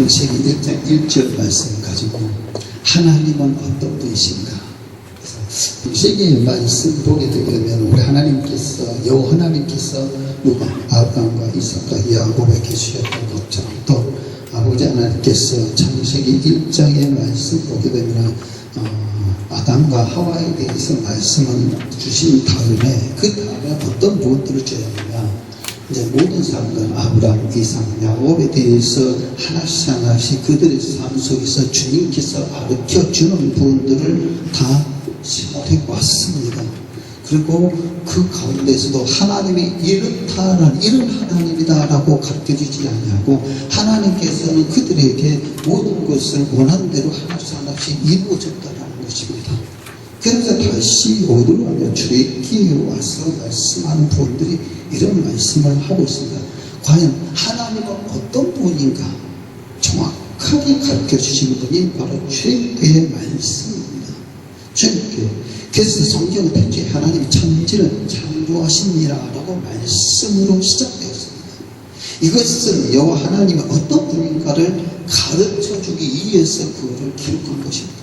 창세기 1장 1절 말씀 가지고 하나님은 어떤 분이신가? 창세기 말씀 보게 되면 우리 하나님께서 누가 아브라함과 이삭과 야곱에게 주셨던 것처럼 또 아버지 하나님께서 창세기 1장의 말씀 보게 되면 아담과 하와에 대해서 말씀을 주신 다음에 그 다음에 어떤 부분들을 줘야하느냐, 이제 모든 사람들 아브라함, 이삭, 야곱에 대해서 하나씩 그들의 삶 속에서 주님께서 가르쳐주는 부분들을 다 심어내고 왔습니다. 그리고 그 가운데서도 하나님이 이렇다는 이런 하나님이다라고 가르쳐주지 아니하고 하나님께서는 그들에게 모든 것을 원하는 대로 하나씩 이루어졌다는 것입니다. 그래서 다시 오늘하며 출애굽기에 와서 말씀하는 부분들이 이런 말씀을 하고 있습니다. 과연 하나님은 어떤 분인가 정확하게 가르쳐 주시는 분이 바로 출애굽기의 말씀입니다. 출애굽기. 그래서 성경은 대체 하나님이 천지를 창조하시니라라고 말씀으로 시작되었습니다. 이것은 여호와 하나님이 어떤 분인가를 가르쳐 주기 위해서 그거를 기록한 것입니다.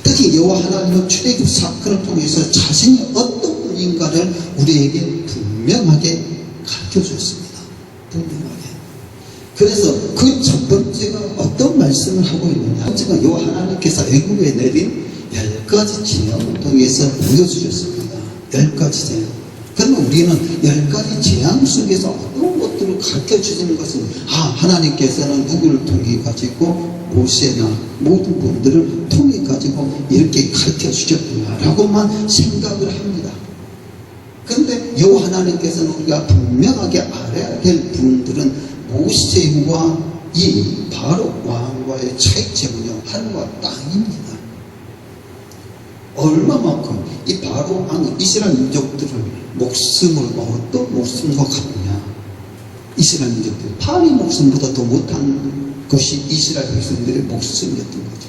특히 여호와 하나님은 출애굽 사건을 통해서 자신이 어떤 분인가를 우리에게 분명하게 가르쳐 주었습니다. 분명하게. 그래서 그 첫 번째가 어떤 말씀을 하고 있느냐, 첫째가 여호와 하나님께서 애굽에 내린 10가지 재앙을 통해서 보여주셨습니다. 10가지 재앙. 그러면 우리는 10가지 재앙 속에서 어떤 것들을 가르쳐 주시는 것은 하나님께서는 누구를 통해 가지고 모세나 모든 분들을 통해 가지고 이렇게 가르쳐 주셨구나라고만 생각을 합니다. 그런데 여호와 하나님께서는 우리가 분명하게 알아야 될 부분들은 모세와 이 바로 왕과의 차이점은요, 하늘과 땅입니다. 얼마만큼 이 바로 왕은 이스라엘 민족들을 목숨을 어떤 목숨과 같느냐, 이스라엘 민족들 파리 목숨보다 더 못한 것이 이스라엘 백성들의 목숨이었던 거죠.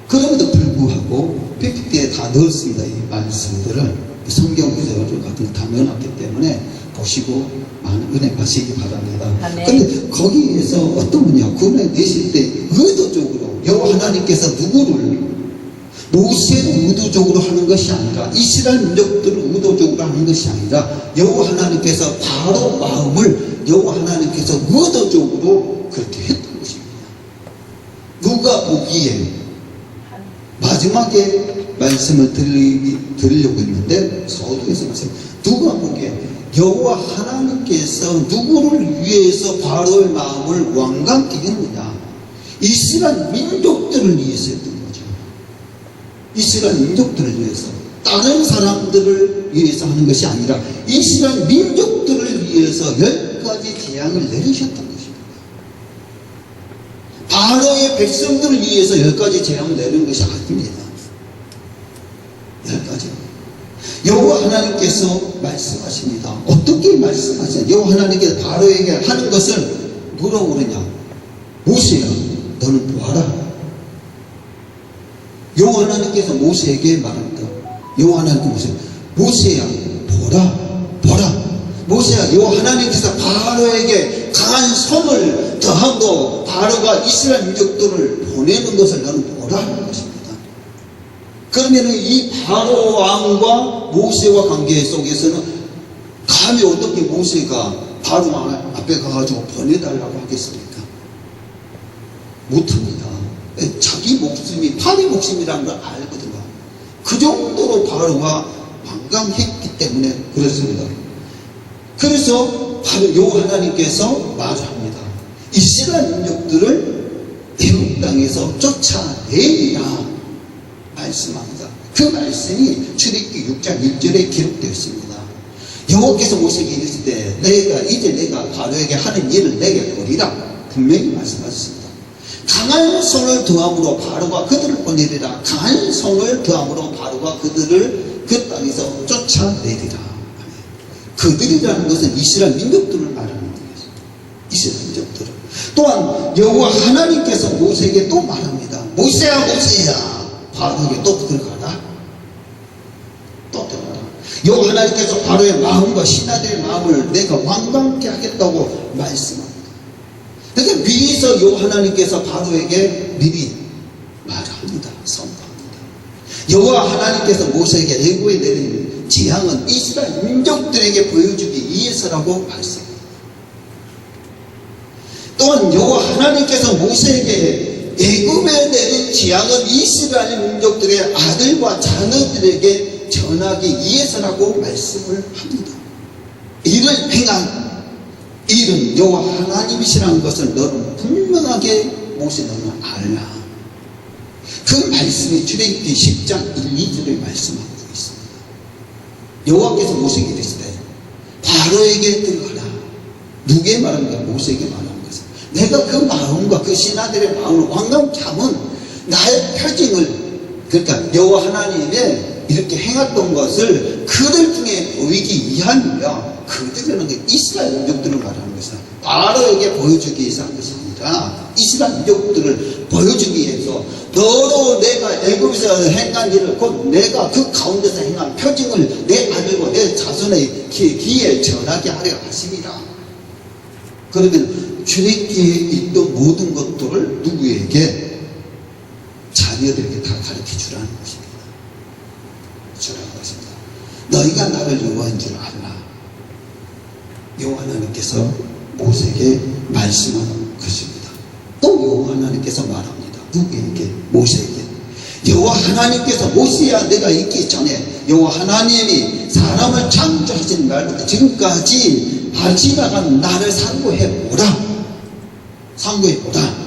그럼에도 불구하고 PPT에 다 넣었습니다. 이 말씀들을 성경 구절을 같은 거 다 넣어놨기 때문에 보시고 많은 은혜 받으시기 바랍니다. 그런데 거기에서 어떤 분이야 구원에 내실 때 의도적으로 여호와 하나님께서 누구를 모세를 의도적으로 하는 것이 아니라 이스라엘 민족들을 의도적으로 하는 것이 아니라 여호와 하나님께서 바로 마음을 여호와 하나님께서 의도적으로 그렇게 했던 것입니다. 누가 보기에 마지막에 말씀을 드리려고 했는데 서두에서 말씀, 누가 보기에 여호와 하나님께서 누구를 위해서 바로의 마음을 완강케 했느냐, 이스라엘 민족들을 위해서 했던 거죠. 이스라엘 민족들을 위해서, 다른 사람들을 위해서 하는 것이 아니라 이스라엘 민족들을 위해서 10가지 재앙을 내리셨던 것입니다. 바로의 백성들을 위해서 10가지 재앙을 내린 것이 아닙니다. 10가지. 여호와 하나님께서 말씀하십니다. 어떻게 말씀하시냐? 여호와 하나님께서 바로에게 하는 것을 뭐라고 그러냐? 모세야, 너는 보아라. 여호와 하나님께서 모세에게 말합니다. 여호와 하나님께서 모세야, 보라. 모세야, 여호와 하나님께서 바로에게 강한 손을 더하고 바로가 이스라엘 민족들을 보내는 것을 너는 보라 하는 것입니다. 그러면 이 바로 왕과 모세와 관계 속에서는 감히 어떻게 모세가 바로 왕 앞에 가가지고 보내달라고 하겠습니까? 못합니다. 자기 목숨이 파리 목숨이라는 걸 알거든요. 그 정도로 바로가 완강했기 때문에 그렇습니다. 그래서 바로 여호와 하나님께서 말합니다. 이스라엘 민족들을 애굽 땅에서 쫓아내리라 말씀합니다. 그 말씀이 출애굽기 6장 1절에 기록되어 있습니다. 여호와께서 모세에게 이르실 때 이제 내가 바로에게 하는 일을 내게 보리라 분명히 말씀하셨습니다. 강한 손을 더함으로 바로가 그들을 보내리라. 강한 손을 더함으로 바로가 그들을 그 땅에서 쫓아내리라. 그들이라는 것은 이스라엘 민족들을 말하는 것입니다. 이스라엘 민족들을. 또한 여호와 하나님께서 모세에게 또 말합니다. 모세야 바로에게 또 들어가라. 또 들어가라. 여호와 하나님께서 바로의 마음과 신하들의 마음을 내가 완강케 하겠다고 말씀합니다. 그러니까 미리서 요 하나님께서 바로에게 미리 말합니다. 선포합니다. 여호와 하나님께서 모세에게 애굽에 내린 재앙은 이스라엘 민족들에게 보여주기 위해서라고 말씀합니다. 또한 여호와 하나님께서 모세에게 애굽에 내린 재앙은 이스라엘 민족들의 아들과 자녀들에게 전하기 위해서라고 말씀을 합니다. 이를 행한 일은 여호와 하나님이시라는 것을 너는 분명하게 모세는 알라. 그 말씀이 출애굽기 10장 1, 2절에 말씀하고 있습니다. 여호와께서 모세에게 이르시되 바로에게 들어가라. 누구에게 말합니까? 모세에게 말하는 것은 내가 그 마음과 그 신하들의 마음을 완강케 하면 나의 표징을, 그러니까 여호와 하나님의 이렇게 행했던 것을 그들 중에 보이기 위함이며, 그들이라는 게 이스라엘 민족들을 말하는 것은 바로에게 보여주기 위해서 한 것이 아니라 이스라엘 민족들을 보여주기 위해서 너로 내가 애굽에서 행한 일을 곧 내가 그 가운데서 행한 표징을 내 아들과 내 자손의 귀에 전하게 하려 하심이라. 그러면 출애굽기에 있던 모든 것들을 누구에게? 자녀들에게 다 가르쳐 주라는 것입니다. 주라는 것입니다. 너희가 나를 여호와인 줄 알라. 여호와 하나님께서 모세에게 말씀하는 것입니다. 또 여호와 하나님께서 말합니다. 누구에게? 모세에게. 여호와 하나님께서 모세야 내가 있기 전에 여호와 하나님이 사람을 창조하신 날부터 지금까지 지나간 나를 상고해보라. 상고해보라.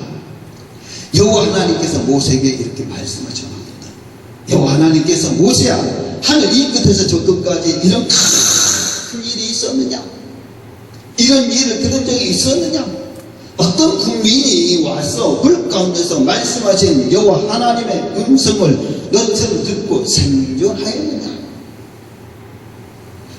여호와 하나님께서 모세에게 이렇게 말씀을 전합니다. 여호와 하나님께서 모세야 하늘 이 끝에서 저 끝까지 이런 큰 일이 있었느냐? 이런 일을 들은 적이 있었느냐? 어떤 국민이 와서 불 가운데서 말씀하신 여호와 하나님의 음성을 너처럼 듣고 생존하였느냐?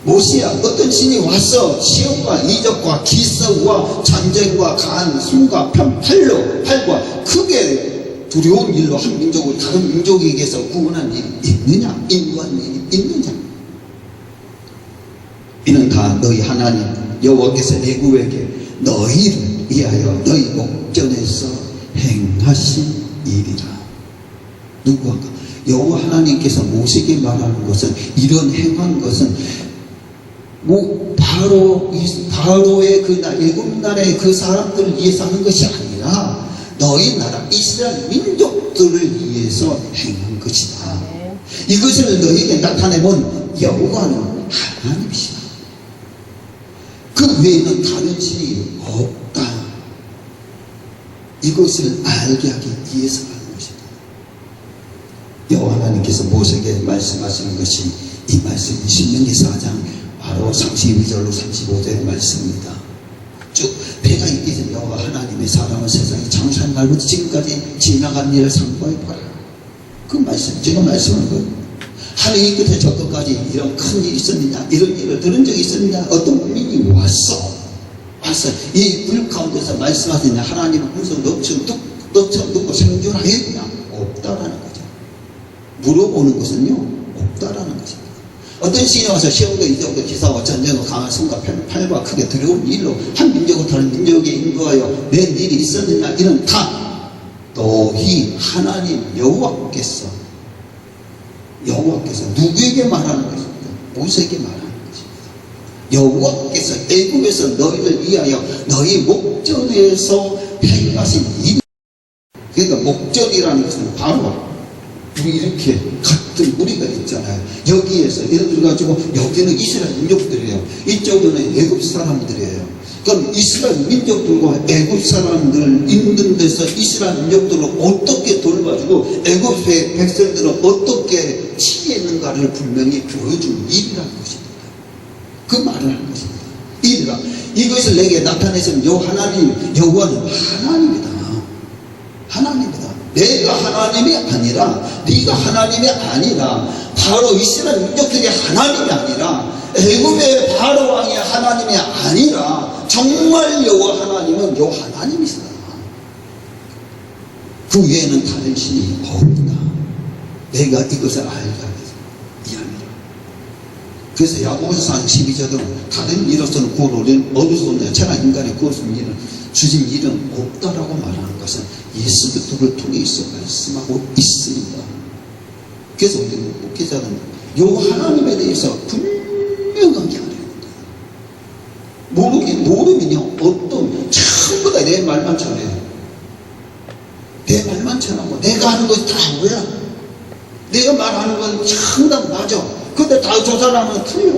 모세야 어떤 신이 와서 시험과 이적과 기사와 전쟁과 강한 숨과 팔과 크게 두려운 일로 한 민족을 다른 민족에게서 구원한 일이 있느냐? 인도한 일이 있느냐? 이는 다 너희 하나님 여호와께서 애굽에게 너희를 위하여 너희 목전에서 행하신 일이라. 누구한가? 여호와 하나님께서 모세에게 말하는 것은, 이런 행한 것은 바로의 그 애굽 나라의 그 사람들을 위해서 하는 것이 아니라 너희 나라 이스라엘 민족들을 위해서 행한 것이다. 이것을 너희에게 나타내면 여호와는 하나님이시다. 그 외에는 다른 신이 없다. 이것을 알게 하기 위해서 하는 것입니다. 여호와 하나님께서 모세에게 말씀하시는 것이 이 말씀이 신명기 4장 바로 32절로 35절의 말씀입니다. 쭉 배가 있기 전에 여호와 하나님의 사람은 세상에 창세한 날부터 지금까지 지나간 일을 상고해보라. 그 말씀, 제가 말씀하는 거예요. 하늘 이 끝에 저 끝까지 이런 큰 일이 있었느냐? 이런 일을 들은 적이 있었느냐? 어떤 국민이 왔어 이 불 가운데서 말씀하시냐? 하나님의 음성 너처럼 듣고 생존하였느냐? 없다라는 거죠. 물어보는 것은요, 없다라는 것입니다. 어떤 신이 와서 시험과 이적과 기사와 전쟁과 강한 손과 팔과 크게 두려운 일로 한 민족을 다른 민족에 인도하여 낸 일이 있었느냐? 이는 다 너희 하나님 여호와께서 누구에게 말하는 것입니까? 모세에게 말하는 것입니다. 여호와께서 애굽에서 너희를 위하여 너희 목전에서 행하신 일. 그러니까 목전이라는 것은 바로 우리 이렇게 같은 무리가 있잖아요. 여기에서 예를 들어가지고 여기는 이스라엘 민족들이에요. 이쪽은 애굽 사람들이에요. 그럼 이스라엘 민족들과 애굽 사람들 있는 데서 이스라엘 민족들을 어떻게 돌봐주고 애굽의 백성들은 어떻게 치겠는가를 분명히 보여준 일이라는 것입니다. 그 말을 하는 것입니다. 일이라. 이것을 내게 나타내시는 하나님, 여호와는 하나님이다. 하나님이다. 내가 하나님이 아니라, 네가 하나님이 아니라, 바로 이스라엘 민족들이 하나님이 아니라, 애굽의 바로 왕이 하나님이 아니라 정말 여호와 하나님은 여호와 하나님이시다. 그 외에는 다른 신이 없다. 내가 이것을 알게 하겠습니다. 이합니다. 그래서 야고보서 12절은 다른 이로서는 구원을 얻을 수 없는 천한 인간의 구원을 주신 일은 없다라고 말하는 것은 예수 그리스도를 통해 있어 말씀하고 있습니다. 그래서 우리 목회자는 요 하나님에 대해서 분명하게 알아야 된다. 모르면요 어떤 전부 다 내 말만 전해요. 내 말만 전하고 내가 하는 것이 다 뭐야? 내가 말하는 건 전부 다 맞아. 근데 다 저 사람은 틀려.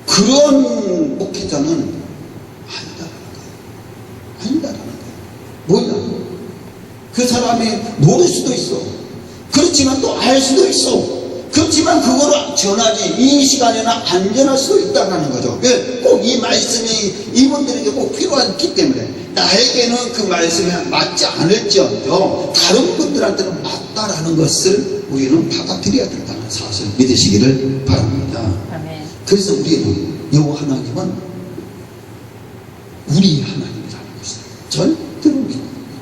그런 목회자는 아니다라는 거예요. 아니다라는 거예요. 뭐냐? 그 사람이 모를 수도 있어. 그렇지만 또 알 수도 있어. 그렇지만 그거를 전하지 이 시간에는 안 전할 수도 있다는 거죠. 꼭 이 말씀이 이분들에게 꼭 필요하기 때문에 나에게는 그 말씀이 맞지 않을지언정 다른 분들한테는 맞다라는 것을 우리는 받아들여야 된다는 사실을 믿으시기를 바랍니다. 아멘. 그래서 우리는 여호와 하나님은 우리 하나님이라는 것을 절대로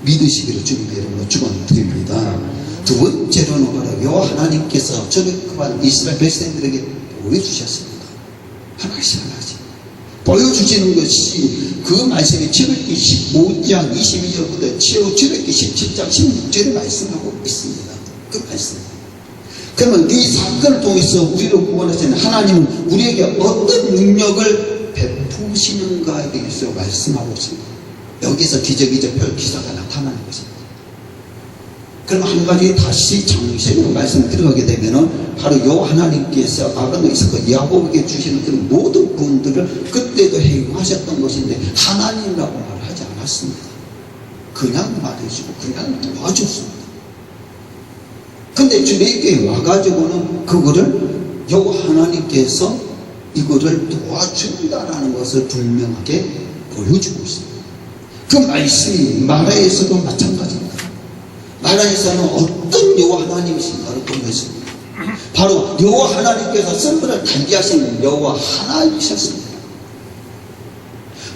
믿으시기를 주님의 이름으로 축원드립니다. 두 번째로는 바로 여호와 하나님께서 저백한 이스라엘 백성들에게 보여주셨습니다. 하나씩 보여주시는 것이 그 말씀이 출애굽기 15장 22절부터 출애굽기 17장 16절에 말씀하고 있습니다. 그 말씀. 그러면 이 사건을 통해서 우리를 구원하시는 하나님은 우리에게 어떤 능력을 베푸시는가에 대해서 말씀하고 있습니다. 여기서 기적이적 별 기사가 나타나는 것입니다. 그럼 한 가지 다시 정식으로 말씀 들어가게 되면은 바로 요 하나님께서 아브라함, 이삭과 야곱에게 주시는 그런 모든 구원들을 그때도 행하셨던 것인데 하나님이라고 말하지 않았습니다. 그냥 말해주고 그냥 도와줬습니다. 근데 주님께 와가지고는 그거를 요 하나님께서 이거를 도와준다라는 것을 분명하게 보여주고 있습니다. 그 말씀이 마라에서도 마찬가지입니다. 마라에서는 어떤 여호와 하나님이신가를 보였습니다. 바로 여호와 하나님께서 선물을 단기하신 여호와 하나님이셨습니다.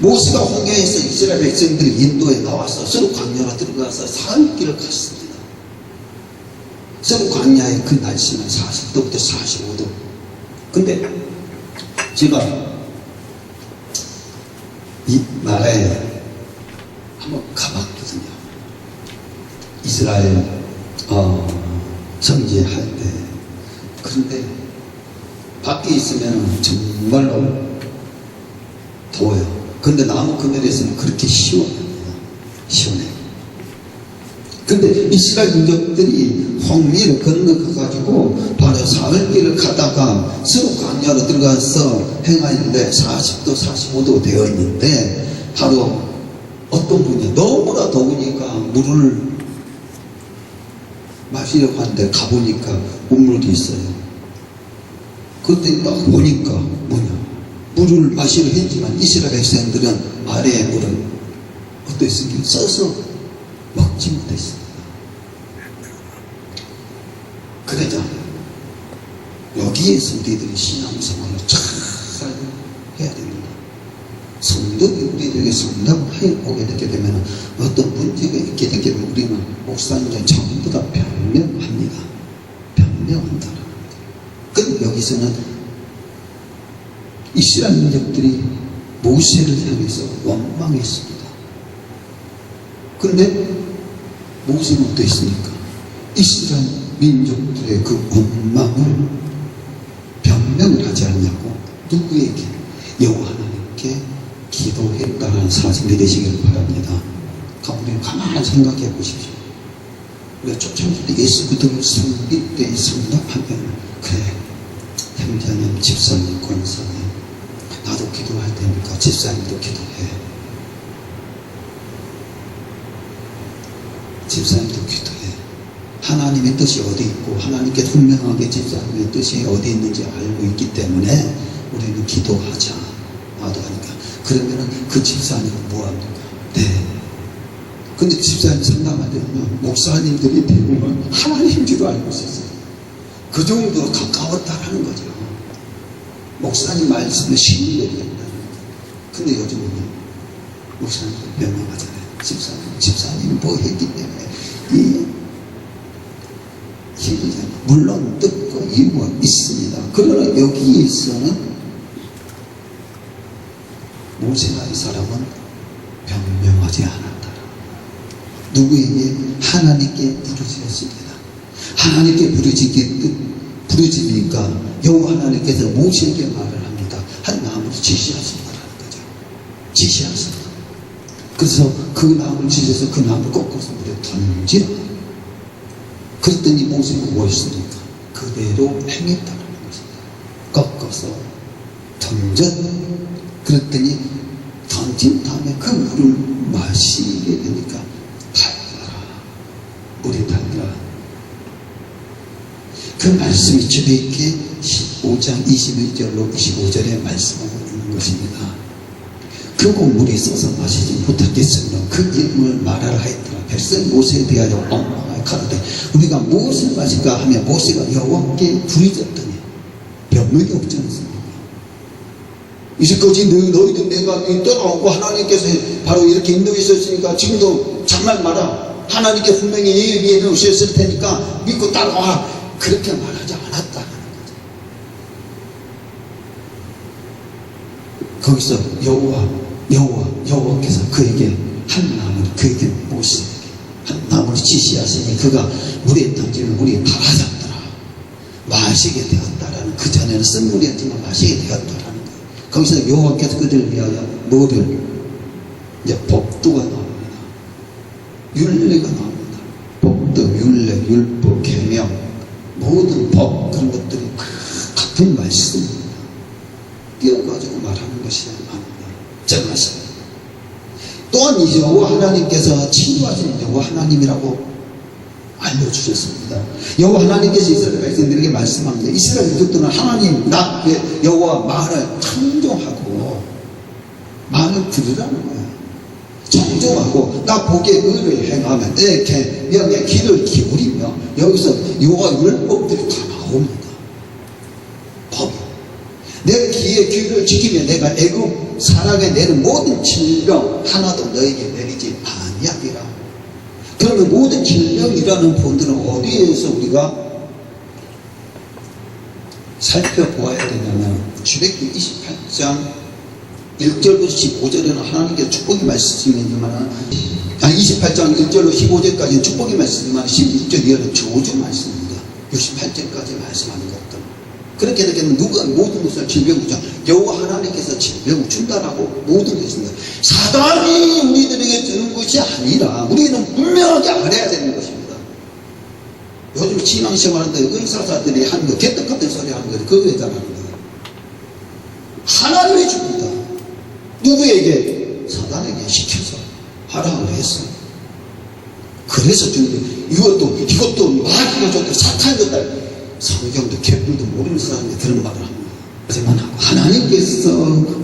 모세가 홍해에서 이스라엘 백성들이 인도에 나와서 서로 광야로 들어가서 사흘 길을 갔습니다. 서로 광야의 그 날씨는 40도부터 45도. 근데 제가 이 마라에 한번 가봤거든요. 이스라엘 성지할 때. 그런데 밖에 있으면 정말로 더워요. 그런데 나무 그늘에 있으면 그렇게 시원합니다. 시원해요. 근데 이스라엘 민족들이 홍해를 건너가가지고 바로 사흘길을 가다가 서로 광야로 들어가서 행하는데 40도 45도 되어 있는데 바로 어떤 분이 너무나 더우니까 물을 마시려고 하는데 가보니까 우물이 있어요. 그때 딱 보니까 뭐냐, 물을 마시려 했지만 이스라엘 백성들은 아래의 물을 어땠습니까? 써서 먹지 못했습니다. 그러자 여기에서 우리들이 신앙생활을 잘 해야 됩니다. 성덕이 우리들에게 성덕을 해보게 되게 되면 어떤 문제가 있게 되게 되면 우리는 목사님들 전부 다 변명합니다. 변명한다라는 거죠. 근데 여기서는 이스라엘 민족들이 모세를 향해서 원망했습니다. 그런데 모세는 어떠했습니까? 이스라엘 민족들의 그 원망을 변명을 하지 않냐고 누구에게? 여호와 하나님께 기도했다는 사실 믿으시기를 바랍니다. 우리는 가만히 생각해 보십시오. 우리가 초창기 때 예수 그리스도를 섬길 때 생각하면 그래, 형제님, 집사님, 권사님 나도 기도할 테니까 집사님도 기도해. 집사님도 기도해. 하나님의 뜻이 어디 있고 하나님께 분명하게 집사님의 뜻이 어디 있는지 알고 있기 때문에 우리는 기도하자. 나도 하니까. 그러면은 그 집사님은 뭐합니까? 네. 근데 집사님 상담할 때는 목사님들이 대부분 하나님인 줄 알고 있었어요. 그 정도로 가까웠다라는 거죠. 목사님 말씀을 신뢰해야 된다는 거죠. 근데 요즘은 목사님들 명명하잖아요. 집사님이 뭐 했기 때문에 기르잖아. 물론 뜻과 이유가 있습니다. 그러나 여기에서는 모세가 이 사람은 변명하지 않았다. 누구에게? 하나님께 부르짖었습니다. 하나님께 부르짖으니까 여호와 하나님께서 모세에게 말을 합니다. 한 나무를 지시하셨다라는 거죠. 지시하셨다. 그래서 그 나무를 지시해서 그 나무를 꺾어서 물에 던지라. 그랬더니 모세가 무엇했습니까? 그대로 행했다는 것입니다. 꺾어서 던져. 그랬더니 던진 다음에 그 물을 마시게 되니까 달더라. 물이 달더라. 그 말씀이 주님께 15장 21절로 25절에 말씀하고 있는 것입니다. 그리고 물이 써서 마시지 못하겠으면 그 이름을 말하라 했더라. 백성 모세에 대하여 엉망하게 가로되 우리가 무엇을 마실까 하며 모세가 여호와께 부르짖었더니 변명이 없지 않습니까? 이제까지 너희들 내가 떠나오고 하나님께서 바로 이렇게 인도해 있었으니까 지금도 정말 말아. 하나님께 분명히 예비해 오셨을 테니까 믿고 따라와. 그렇게 말하지 않았다는 거죠. 거기서 여호와께서 그에게 한 나무를 그에게 모세에게 한 나무를 지시하시니 그가 물에 던지면 물이 달아졌더라. 마시게 되었다라는, 그 전에는 쓴 물이었지만 마시게 되었다라는 거예요. 거기서 여호와께서 그들을 위하여 뭐를? 이제 법도가 나옵니다. 율례가 나옵니다. 법도, 율례, 율법, 계명, 모든 법, 그런 것들이 같은 말씀입니다. 띄어가지고 말하는 것이 아닙니다. 정하십니다. 또한 이 여호와 하나님께서 친구하신 여호와 하나님이라고 알려주셨습니다. 여호와 하나님께서 이스라엘 백성들에게 말씀합니다. 이스라엘 민족들은 하나님, 나 여호와 말을 청종하고 말을 들으라는 거예요. 청종하고 나 보기에 의를 행하면 내 계명에 귀를 기울이며, 여기서 여호와 율법들이 다 나옵니다. 법. 내 귀를 지키면 내가 애굽 사람에 내는 모든 질병 하나도 너에게 내리지 아니하리라. 그러면 모든 질병이라는 본들은 어디에서 우리가 살펴보아야 되냐면 출애굽기 28장 1절부터 15절에는 하나님께서 축복이 말씀이지만 28장 1절로 15절까지는 축복이 말씀이지만 16절 이하는 저주 말씀입니다. 68절까지 말씀하는 것들. 그렇게 되면 누가 모든 것을 질병을 줘? 여호와 하나님께서 질병을 준다라고 모든 것입니다. 사단이 우리들에게 주는 것이 아니라 우리는 분명하게 알아야 되는 것입니다. 요즘 신앙생활하는데 의사사들이 하는 거 개떡 같은 소리 하는 거 그거 왜 잘하는 거예요? 하나님이 줍니다. 누구에게? 사단에게 시켜서 하라고 했어요. 그래서 주님 이것도 마귀가 줬다, 사탄이 줬다. 성경도 개뿔도 모르는 사람이 그런 말을 합니다. 하지만 하나님께서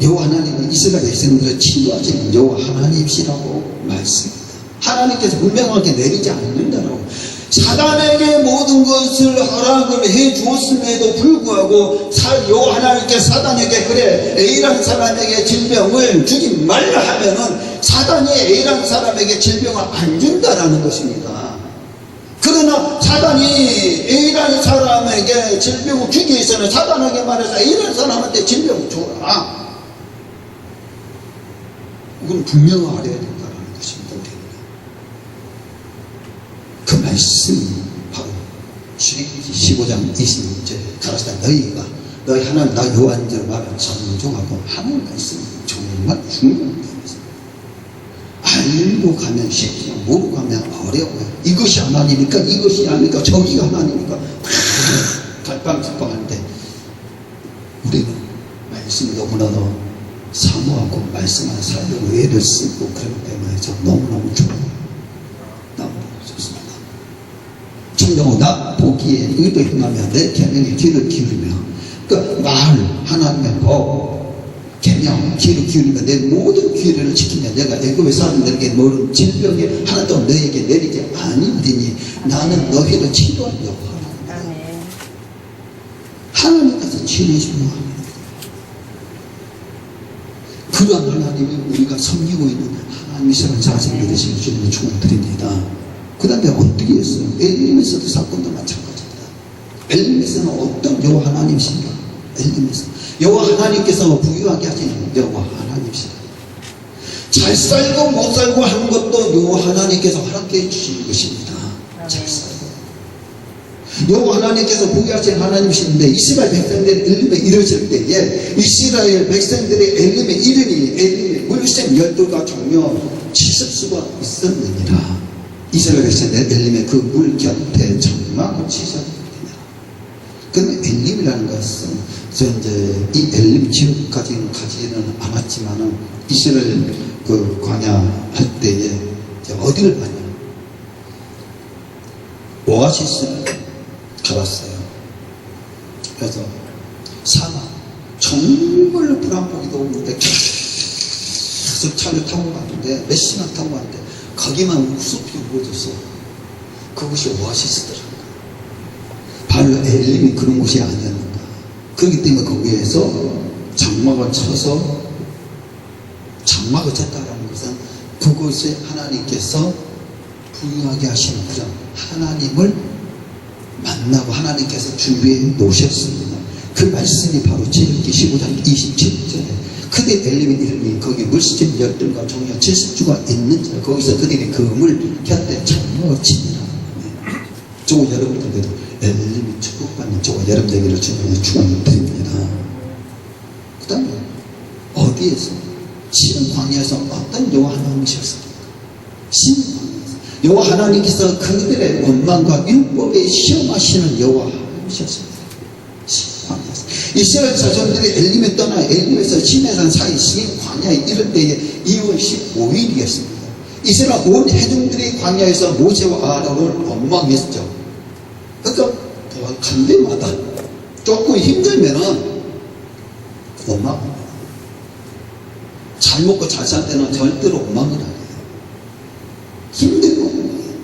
여호와 하나님은 이스라엘 백성들을 친구하시는 여호와 하나님이시라고 말씀합니다. 하나님께서 분명하게 내리지 않는다라고. 사단에게 모든 것을 허락을 해 주었음에도 불구하고 여호와 하나님께서 사단에게 그래 A라는 사람에게 질병을 주지 말라 하면은 사단이 A라는 사람에게 질병을 안 준다라는 것입니다. 그러나 사단이 A라는 사람에게 질병을 주기 위해서는 사단에게 말해서 A라는 사람한테 질병을 줘라. 그건 분명하게 해야 된다는 것입니다. 그 말씀이 바로 출애굽기 15장 26절 가라사대 너희 하나님 나 여호와인 말을 존중하고 하는 말씀이 정말 중요한 것입니다. 알고 가면 쉽지요. 모르고 가면 어려워요. 이것이 하나님이니까 이것이 아니니까 저기가 하나님이니까 갈팡질팡한데 우리는 말씀이 너무나도 사모하고 말씀을 살려고 애를 쓰고 그렇기 때문에 저 너무너무 좋아요. 너무너무 좋습니다. 청정하고 나 보기에 의도 행하며 내 계명에 귀를 기울이며 그 말 하나님의 법 계명 귀를 기울이며 내 모든 귀를 지키며 내가 애굽의 사람들에게 모든 질병에 하나도 너에게 내리지 아니하리니 나는 너희를 치료할 여호와라. 하나님께서 치료하시는 합니다. 그러한 하나님이 우리가 섬기고 있는 하나님이시라는 자신이 되시는 주님을 축원드립니다. 그 다음에 어떻게 했어요? 엘림에서도 사건도 마찬가지입니다. 엘림에서는 어떤 여호와 하나님이십니까? 엘림에서 여호와 하나님께서 부유하게 하시는 여호와 하나님이십니다. 잘 살고 못 살고 하는 것도 여호와 하나님께서 허락해 주시는 것입니다. 잘 살고 여호와 하나님께서 부유하신 하나님이신데 이스라엘 백성들이 엘림에 이르실 때에 이스라엘 백성들의 엘림에 이르니 엘림에 물샘 열둘과 종려 치실 수가 있었느니라. 이스라엘 백성들의 엘림의 그 물 곁에 장막을 치셨느니라. 그러면 엘림이라는 것은 이제 이 엘림 지역까지는 가지는 않았지만은 이스라엘 그 광야 할 때에 어디를 가냐? 오아시스를 가봤어요. 그래서 사막 정말 불안보기도 오는데 계속 차를 타고 갔는데 몇 시간 타고 갔는데 거기만 숲이 우거졌어. 그것이 오아시스더라고요. 바로 엘림이 그런 곳이 아니었는가. 그렇기 때문에 거기에서 장막을 쳐서 장막을 쳤다라는 것은 그곳에 하나님께서 부유하게 하시는 그런 하나님을 만나고 하나님께서 준비해 놓으셨습니다. 그 말씀이 바로 지극히 15장 27절에 그대 엘림에 이르니 거기 물샘 열들과 종려 70주가 있는지라 거기서 그들이 그 물 곁에 장막을 치니라. 저거 여러분들께도 엘림이 축복받는 저거 여러분들에게 축원드립니다. 그 다음에 어디에서 시는 광야에서 어떤 여호와 하나님이셨습니까? 시는 광야에서 여호와 하나님께서 그들의 원망과 율법에 시험하시는 여호와 하나님이셨습니다. 광야에서 이스라엘 자손들이 엘림에 떠나 엘림에서 시내산 사이 시 광야에 이를 때에 2월 15일이었습니다. 이스라엘 온 회중들이 광야에서 모세와 아론을 원망했죠. 그러니까 간 데마다 조금 힘들면은 원망합니다. 잘 먹고 잘 살 때는 절대로 원망을 안 해요. 힘들고 원망해요.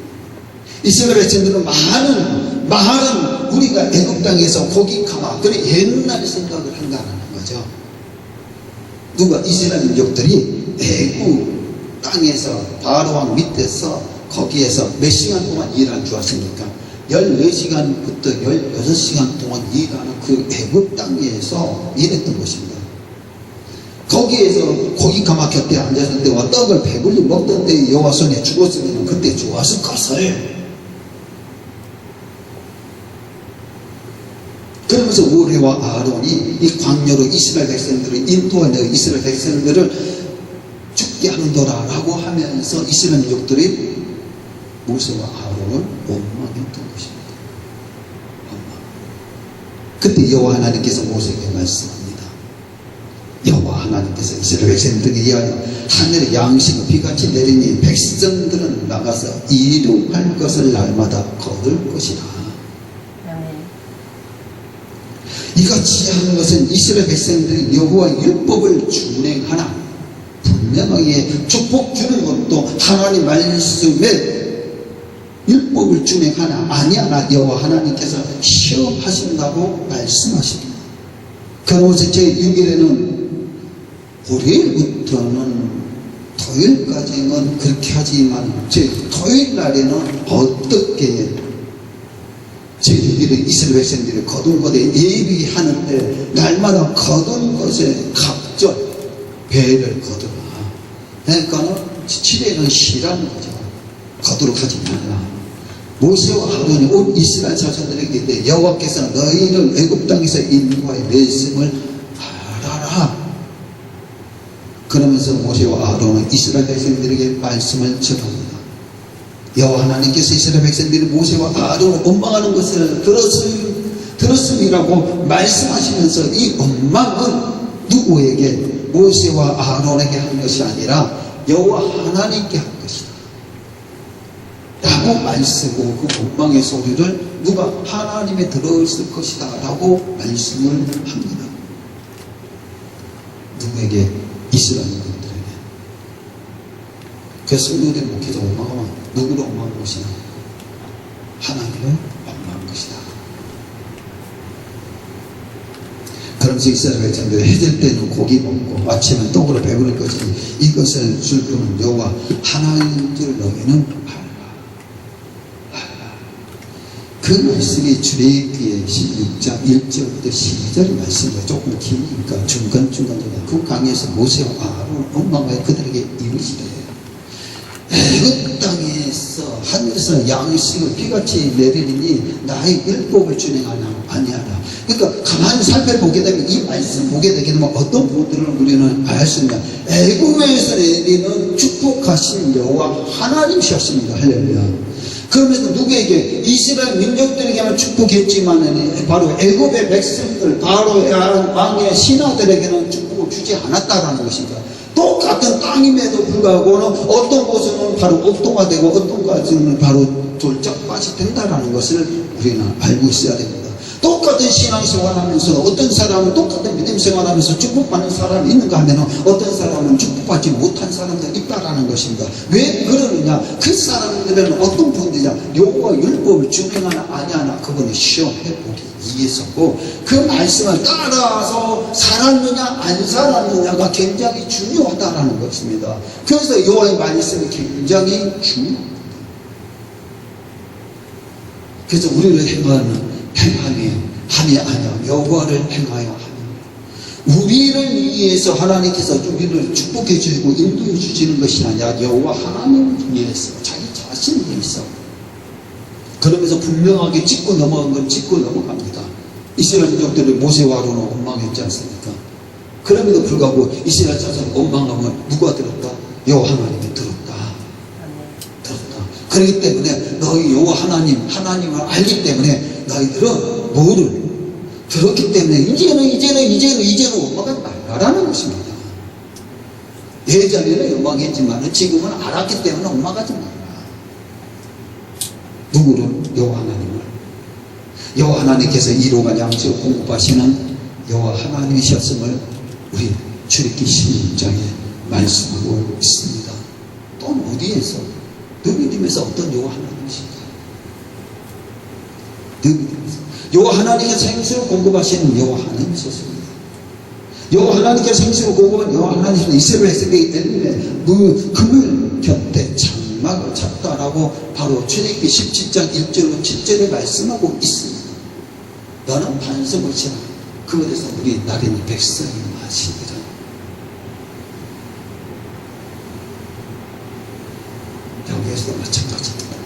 이스라엘 백성들은 많은 우리가 애굽 땅에서 고기 가마 그래 옛날 생각을 한다는 거죠. 누가 이스라엘 민족들이 애굽 땅에서 바로왕 밑에서 거기에서 몇 시간 동안 일을 주었습니까? 14시간부터 16시간 동안 일하는 그 애굽 땅에서 일했던 것입니다. 거기에서 고기 가마 곁에 앉았을 때와 떡을 배불리 먹던 때 여호와 손에 죽었으면 그때 좋았을 것을. 그러면서 모세와 아론이 이 광야로 이스라엘 백성들을 인도하여 이스라엘 백성들을 죽게 하는도라라고 하면서 이스라엘 민족들이 모세와 아론을 원망했던 것입니다. 그때 여호와 하나님께서 모세에게 말씀합니다. 여호와 하나님께서 이스라엘 백성들에게 이하여 하늘의 양식을 비같이 내리니 백성들은 나가서 일용할 것을 날마다 거둘 것이라. 이같이 하는 것은 이스라엘 백성들이 여호와의 율법을 준행하나 분명하게 축복 주는 것도 하나님 말씀에 율법을 준행하나 아니하나 여호와 하나님께서 시험하신다고 말씀하십니다. 그러면서 제6일에는 월요일부터는 토요일까지는 그렇게 하지만 토요일 날에는 어떻게 제6일에 이스라엘 백성들이 거둔 것에 예비하는데 날마다 거둔 것에 갑절 배를 거두라. 그러니까 7일은 쉬라는 거죠. 거두러 가지 말라. 모세와 아론이 온 이스라엘 자손들에게 이르되 여호와께서 너희를 애굽 땅에서 인도하여 냈음을 알아라. 그러면서 모세와 아론은 이스라엘 백성들에게 말씀을 전합니다. 여호와 하나님께서 이스라엘 백성들이 모세와 아론을 원망하는 것을 들었음이라고 말씀하시면서 이 원망은 누구에게? 모세와 아론에게 한 것이 아니라 여호와 하나님께 한 것이다 라고 말씀하고 그 원망의 소리를 누가 하나님에 들었을 것이다 라고 말씀을 합니다. 누구에게? 이스라엘 민족들에게. 그래서 성도들이 목회자 원망하면 누구를 원망한 것이냐? 하나님을 원망한 것이다. 그러면서 이스라엘 백성들이 해질 때는 고기 먹고 아침은 떡으로 배부를 것이니 이것을 줄 분은 여호와 하나님인 줄 너희는 알라. 그 말씀이 출애굽기 16장 1절부터 12절 말씀이 조금 기니까 중간중간 그 강에서 모세와 아론 엄마가 그들에게 이르시되 애굽 땅에서 하늘에서 양식을 비같이 내리니 나의 율법을 준행하냐 아니하라. 그러니까 가만히 살펴보게 되면 이 말씀 보게 되게 되면 어떤 부분들을 우리는 알 수 있냐. 애굽에서 내리는 축복하신 여호와 하나님이셨습니다. 할렐루야. 그러면서 누구에게? 이스라엘 민족들에게만 축복했지만 바로 애굽의 백성들, 바로 왕의 신하들에게는 축복을 주지 않았다라는 것입니다. 똑같은 땅임에도 불구하고 어떤 곳은 바로 옥토가 되고 어떤 곳은 바로 돌짝밭이 된다라는 것을 우리는 알고 있어야 됩니다. 똑같은 신앙생활하면서 어떤 사람은 똑같은 믿음생활하면서 축복받는 사람이 있는가 하면 어떤 사람은 축복받지 못한 사람도 있다라는 것입니다. 왜 그러느냐? 그 사람들은 어떤 분들이냐? 여호와 율법을 준행하나 아니하나 그분이 시험해보기 위해서고 그 말씀을 따라서 살았느냐 안 살았느냐가 굉장히 중요하다라는 것입니다. 그래서 여호와의 말씀이 굉장히 중요합니다. 그래서 우리를 행함이 아니야. 여호와를 행하여 하며 우리를 위해서 하나님께서 우리를 축복해 주시고 인도해 주시는 것이 아니라 여호와 하나님을 위해서 자기 자신을 위해서 그러면서 분명하게 짚고 넘어간 건 짚고 넘어갑니다. 이스라엘 민족들이 모세와 아론을 원망했지 않습니까? 그럼에도 불구하고 이스라엘 자손을 원망하면 누가 들었다? 여호와 하나님이 들었다. 그렇기 때문에 너희 여호와 하나님을 알기 때문에 너희들은 뭐를 들었기 때문에 이제는 원망하지 말라라는 것입니다. 예전에는 원망했지만 지금은 알았기 때문에 원망하지 말라. 누구를? 여호와 하나님을. 여호와 하나님께서 이로가 양식을 공급하시는 여호와 하나님이셨음을 우리 출애굽기 16장에 말씀하고 있습니다. 또 어디에서? 너희 믿음에서 어떤 여호와 하나님이신가? 너희 믿음에서 여호와 하나님께서 생수를 공급하시는 여호와 하나님이셨습니다. 여호와 하나님께서 생수를 공급한 여호와 하나님께서 이스라엘 백성에게 엘림의 그물 곁에 장막을 쳤다라고 바로 출애굽기 17장 1절로 7절에 말씀하고 있습니다. 너는 반석을 치라. 그것에서 우리 나린 백성이 마시리라. 여기에서도 마찬가지입니다.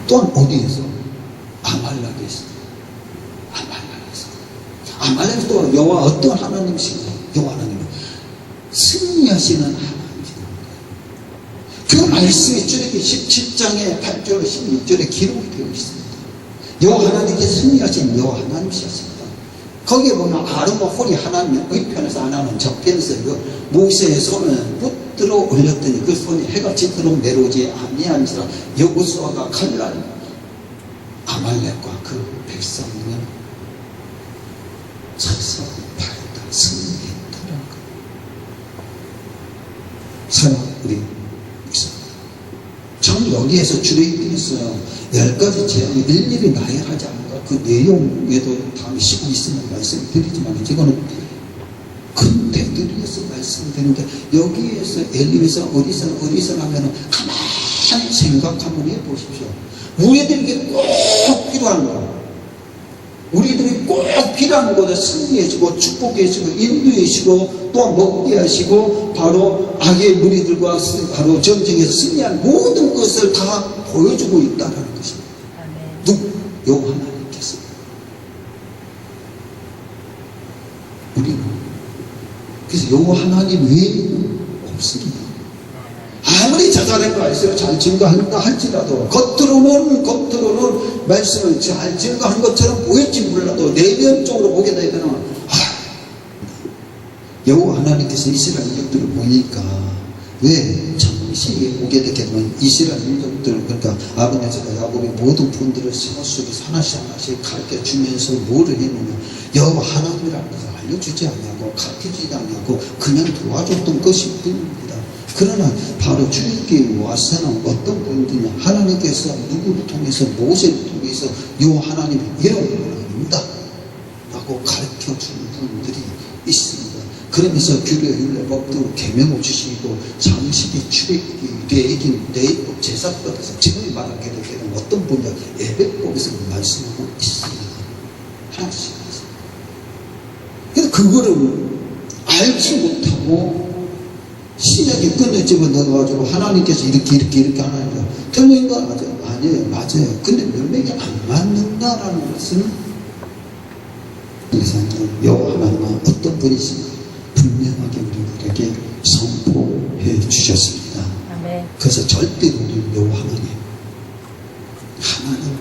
또한 어디에서? 아말렉에서. 아말렉에서 또 여호와 어떤 하나님이신가? 여호와 하나님은 승리하시는 하나님이십니다. 그 말씀이 출애굽기 17장에 8절 16절에 기록이 되어 있습니다. 여호와 하나님께서 승리하신 여호와 하나님이셨습니다. 거기에 보면 아론과 홀이 하나님의 의편에서 하나는 저편에서 모세의 손을 붙들어 올렸더니 그 손이 해가 지도록 내려오지 아니한지라 여호수아가 칼날 아말렉과 그 백성은 서서 발다 승리했다는 것. 사랑하는 우리 전 여기에서 출애굽기에서 10가지 재앙이 일일이 나열하지 않는가. 그 내용에도 다음에 쉬고 있으면 말씀드리지만 이거는 큰 대들이에서 말씀드리는데 여기에서 엘림에서 어디서 하면은 가만히 생각 한번 해보십시오. 우리들에게 꼭 필요한 거, 우리들이 꼭 필요한 것을 승리해주고 축복해주고 인도해주고 또 먹게 하시고 바로 악의 무리들과 바로 전쟁에서 승리한 모든 것을 다 보여주고 있다는 것입니다. 누구? 여호와 하나님께서. 우리는 그래서 여호와 하나님 외에는 없습니다. 아무리 자잘한 거 알세요. 잘 증거한다 할지라도 겉으로는 말씀을 잘 증거한 것처럼 보일지 몰라도 내면적으로 보게 되면 여호와 하나님께서 이스라엘 민족들을 보니까 왜 정시에 보게 되게 되면 이스라엘 민족들 그러니까 아브라함과 야곱의 모든 분들을 세워 속에서 하나씩 가르쳐 주면서 뭐를 했느냐 여호와 하나님이라는 것을 알려주지 않냐고 가르쳐주지 않냐고 그냥 도와줬던 것이 뿐입니다. 그러나 바로 출애굽기에 와서는 어떤 분들이냐 하나님께서 누구를 통해서 모세를 통해서 여호와 하나님의 이런 분입니다 라고 가르쳐주는 분들이 있습니다. 그러면서 규례 율례 법도 계명을 주시고 잠시기 출애굽기 유대이긴 내법 제사법에서 지금 말하게 되면 어떤 분야 예배법에서 말씀하고 있습니다. 하나씩 하나씩. 그래서 그거를 알지 못하고 신약에 끈을 집어 넣어가지고 하나님께서 이렇게 하나님 틀린 건 아니에요. 맞아요. 근데 명맥이 안 맞는다라는 것은 그래서 여호와 하나님은 어떤 분이신가 분명하게 우리들에게 선포해 주셨습니다. 아멘. 그래서 절대로 우리 여호와 하나님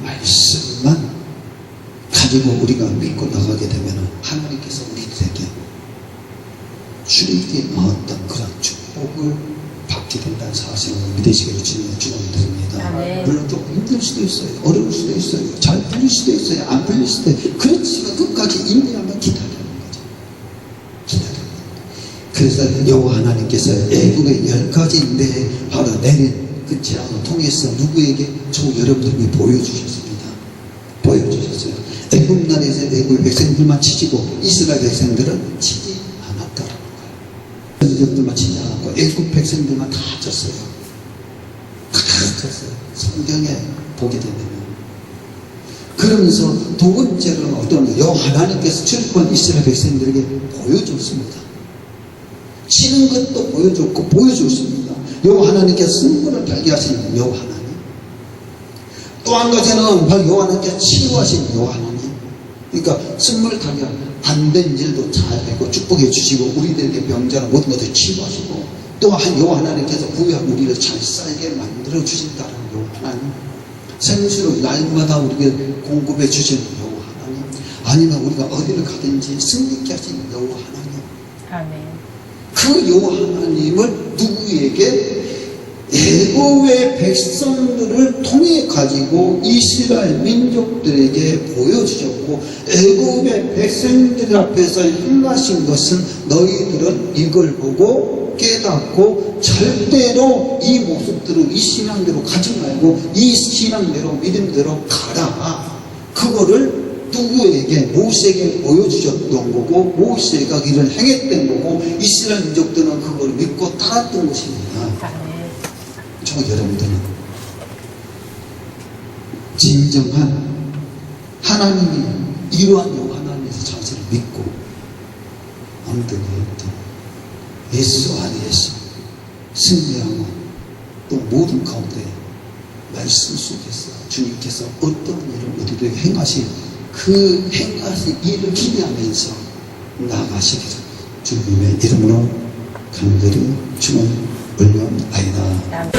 말씀만 가지고 우리가 믿고 나가게 되면 하나님께서 우리들에게 주님께 나왔던 그런 축복을 받게 된다는 사실을 믿으시기를 주님의 축원드립니다. 아멘. 물론 조금 힘들 수도 있어요. 어려울 수도 있어요. 잘 풀릴 수도 있어요. 안 풀릴 수도 있어요. 그렇지만 끝까지 인내하면 기다리는 거죠. 기다리는 거죠. 그래서 여호와 하나님께서 애국의 10가지인데 바로 내린 그 재앙을 통해서 누구에게? 저 여러분들에게 보여주셨습니다. 보여주셨어요. 애국 나라에서 애국의 백성들만 치시고 이스라엘 백성들은 치지 않았다라는 거예요. 민족들만 치지 않았고 애국 백성들만 다 졌어요. 다 졌어요. 성경에 보게 되면. 그러면서 두 번째로는 어떤 여호와 하나님께서 출입한 이스라엘 백성들에게 보여줬습니다. 치는 것도 보여줬고 보여줬습니다. 여호와 하나님께서 승부를 발기하신 여호와 하나님. 또 한 가지는 바로 여호와 하나님께서 치유하신 여호와 하나님. 그러니까 승부를 달게 안 된 일도 잘 되고 축복해 주시고 우리들에게 병자나 모든 것을 치유하시고 또한 여호와 하나님께서 부유하고 우리를 잘 살게 만들어 주신다는 여호와 하나님. 생수로 날마다 우리에게 공급해 주시는 여호와 하나님. 아니면 우리가 어디를 가든지 승리케 하시는 여호와 하나님. 아멘. 그 여호와 하나님을 누구에게? 애굽의 백성들을 통해 가지고 이스라엘 민족들에게 보여주셨고 애굽의 백성들 앞에서 행하신 것은 너희들은 이걸 보고 깨닫고 절대로 이 모습대로 이 신앙대로 가지 말고 이 신앙대로 믿음대로 가라. 그거를 누구에게? 모세에게 보여주셨던 거고 모세가 이를 행했던 거고 이스라엘 민족들은 그걸 믿고 따랐던 것입니다. 저 여러분들은 진정한 하나님이 이러한 여호와 하나님에서 자신을 믿고 엉덩이에 예수 안에서 승리하고 또 모든 가운데 말씀 속에서 주님께서 어떤 일을 우리에게 행하신 그 행하신 일을 기대하면서 나아가시기를 주님의 이름으로 간절히 축원 올려나이다.